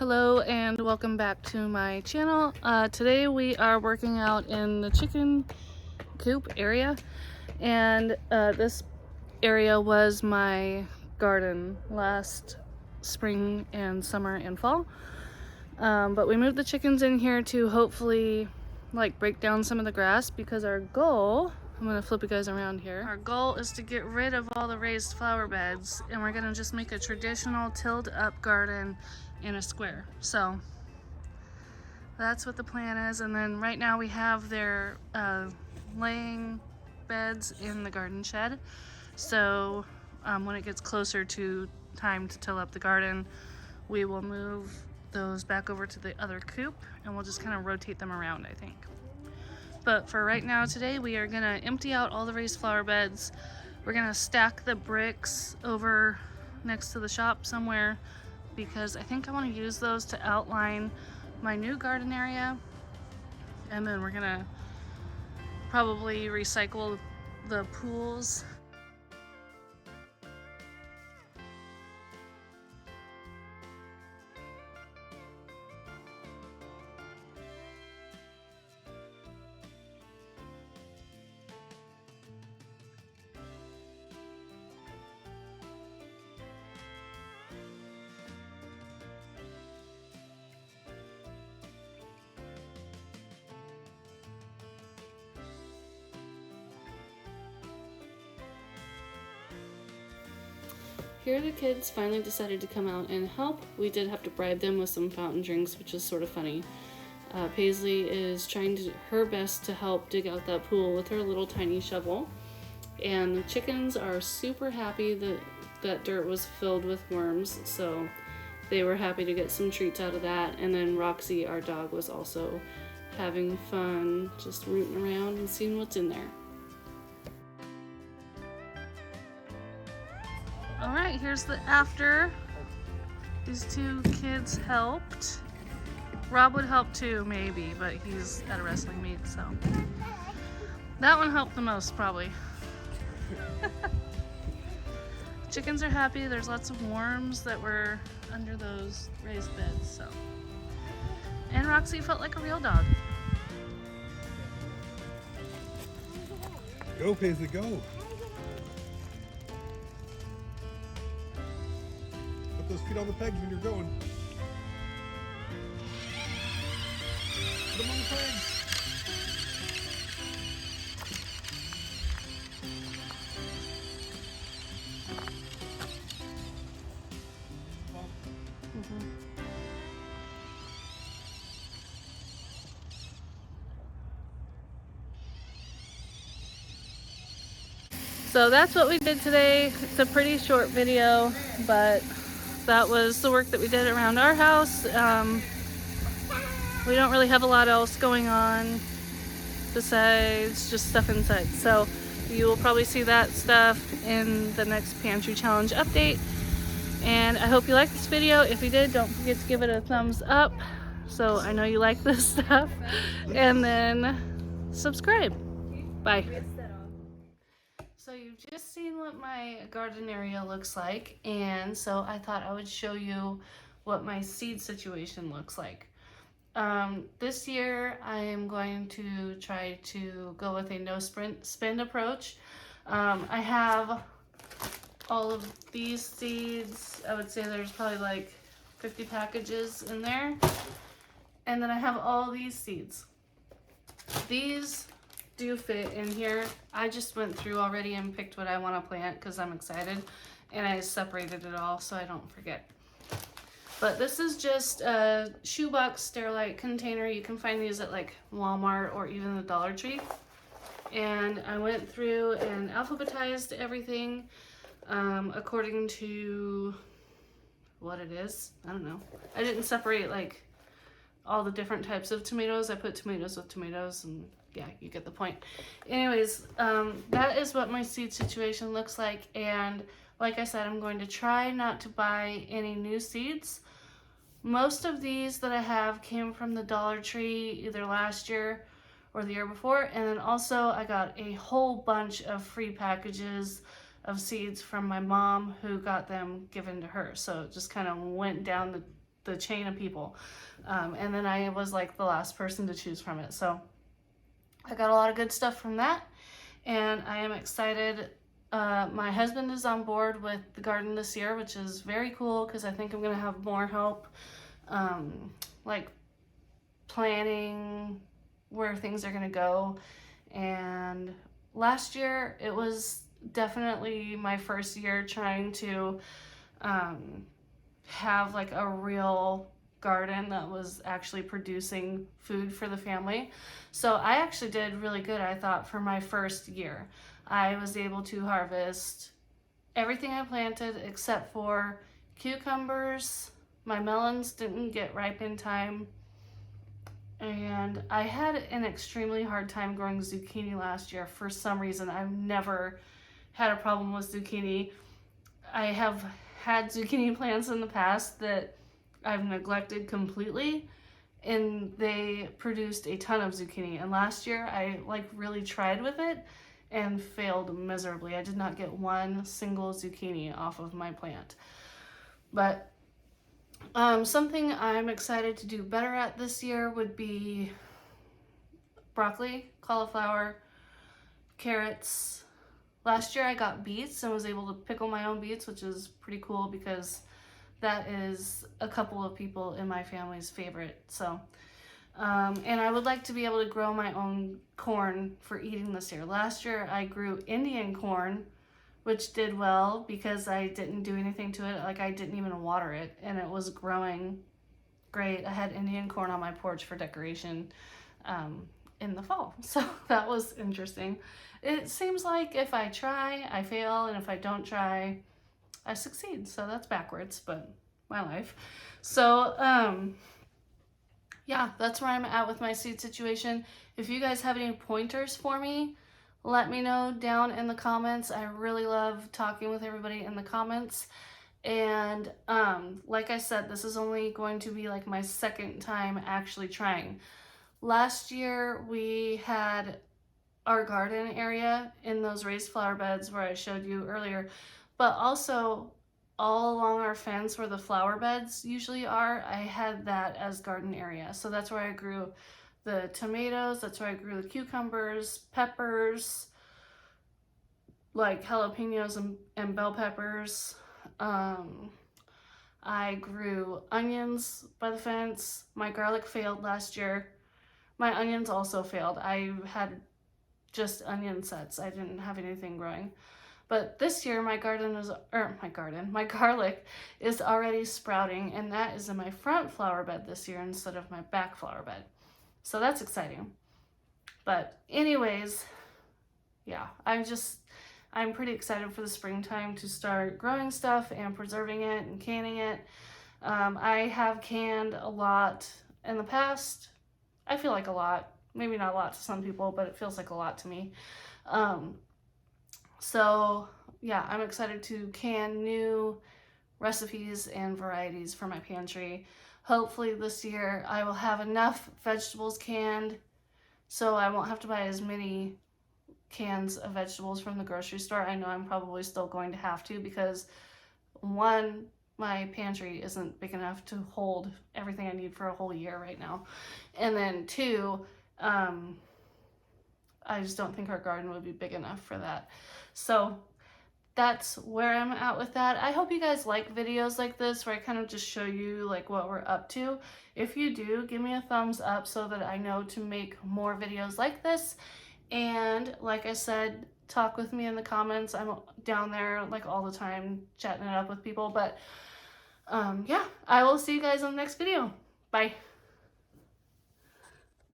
Hello and welcome back to my channel. Today we are working out in the chicken coop area, and this area was my garden last spring and summer and fall. But we moved the chickens in here to hopefully break down some of the grass, because our goal, I'm gonna flip you guys around here. Our goal is to get rid of all the raised flower beds, and we're gonna just make a traditional tilled up garden in a square. So that's what the plan is. And then right now we have their laying beds in the garden shed. So when it gets closer to time to till up the garden, we will move those back over to the other coop and we'll just kind of rotate them around, I think. But for right now today, we are gonna empty out all the raised flower beds. We're gonna stack the bricks over next to the shop somewhere, because I think I want to use those to outline my new garden area. And then we're gonna probably recycle the pools. Here the kids finally decided to come out and help. We did have to bribe them with some fountain drinks, which is sort of funny. Paisley is trying her best to help dig out that pool with her little tiny shovel. And the chickens are super happy that that dirt was filled with worms, so they were happy to get some treats out of that. And then Roxy, our dog, was also having fun just rooting around and seeing what's in there. All right, here's the after. These two kids helped. Rob would help too, maybe, but he's at a wrestling meet, so. That one helped the most, probably. Chickens are happy. There's lots of worms that were under those raised beds, so. And Roxy felt like a real dog. Go, Paisley, go. Put those feet on the pegs when you're going. Put them on the pegs. So that's what we did today. It's a pretty short video, but that was the work that we did around our house. We don't really have a lot else going on besides just stuff inside. So you will probably see that stuff in the next Pantry Challenge update. And I hope you liked this video. If you did, don't forget to give it a thumbs up so I know you like this stuff. And then subscribe. Bye. So you've just seen what my garden area looks like, and so I thought I would show you what my seed situation looks like. This year I am going to try to go with a no spend approach. I have all of these seeds. I would say there's probably like 50 packages in there. And then I have all these seeds. These do fit in here. I just went through already and picked what I want to plant because I'm excited, and I separated it all so I don't forget. But this is just a shoebox Sterilite container. You can find these at like Walmart or even the Dollar Tree. And I went through and alphabetized everything according to what it is. I don't know. I didn't separate like all the different types of tomatoes. I put tomatoes with tomatoes, and yeah, you get the point. Anyways, that is what my seed situation looks like. And like I said, I'm going to try not to buy any new seeds. Most of these that I have came from the Dollar Tree either last year or the year before. And then also I got a whole bunch of free packages of seeds from my mom, who got them given to her. So it just kind of went down the chain of people. And then I was like the last person to choose from it. So I got a lot of good stuff from that, and I am excited. My husband is on board with the garden this year, which is very cool because I think I'm going to have more help, like planning where things are going to go. And last year, it was definitely my first year trying to have like a real garden that was actually producing food for the family. So I actually did really good, I thought, for my first year. I was able to harvest everything I planted except for cucumbers. My melons didn't get ripe in time. And I had an extremely hard time growing zucchini last year. For some reason, I've never had a problem with zucchini. I have had zucchini plants in the past that I've neglected completely, and they produced a ton of zucchini. And last year, I like really tried with it and failed miserably. I did not get one single zucchini off of my plant. But something I'm excited to do better at this year would be broccoli, cauliflower, carrots. Last year I got beets and was able to pickle my own beets, which is pretty cool because that is a couple of people in my family's favorite. So, and I would like to be able to grow my own corn for eating this year. Last year I grew Indian corn, which did well because I didn't do anything to it. Like, I didn't even water it, and it was growing great. I had Indian corn on my porch for decoration in the fall. So that was interesting. It seems like if I try, I fail, and if I don't try, I succeed. So that's backwards, but my life. So yeah, that's where I'm at with my seed situation. If you guys have any pointers for me, let me know down in the comments. I really love talking with everybody in the comments. And like I said, this is only going to be like my second time actually trying. Last year we had our garden area in those raised flower beds where I showed you earlier, but also all along our fence where the flower beds usually are, I had that as garden area. So that's where I grew the tomatoes, that's where I grew the cucumbers, peppers, like jalapenos and bell peppers. I grew onions by the fence. My garlic failed last year. My onions also failed. I had just onion sets. I didn't have anything growing. But this year my garlic is already sprouting, and that is in my front flower bed this year instead of my back flower bed. So that's exciting. But anyways, yeah, I'm pretty excited for the springtime to start growing stuff and preserving it and canning it. I have canned a lot in the past. I feel like a lot. Maybe not a lot to some people, but it feels like a lot to me. So yeah, I'm excited to can new recipes and varieties for my pantry. Hopefully this year I will have enough vegetables canned so I won't have to buy as many cans of vegetables from the grocery store. I know I'm probably still going to have to because, one, my pantry isn't big enough to hold everything I need for a whole year right now. And then two, I just don't think our garden would be big enough for that. So that's where I'm at with that. I hope you guys like videos like this where I kind of just show you like what we're up to. If you do, give me a thumbs up so that I know to make more videos like this. And like I said, talk with me in the comments. I'm down there like all the time chatting it up with people. But yeah, I will see you guys in the next video. Bye.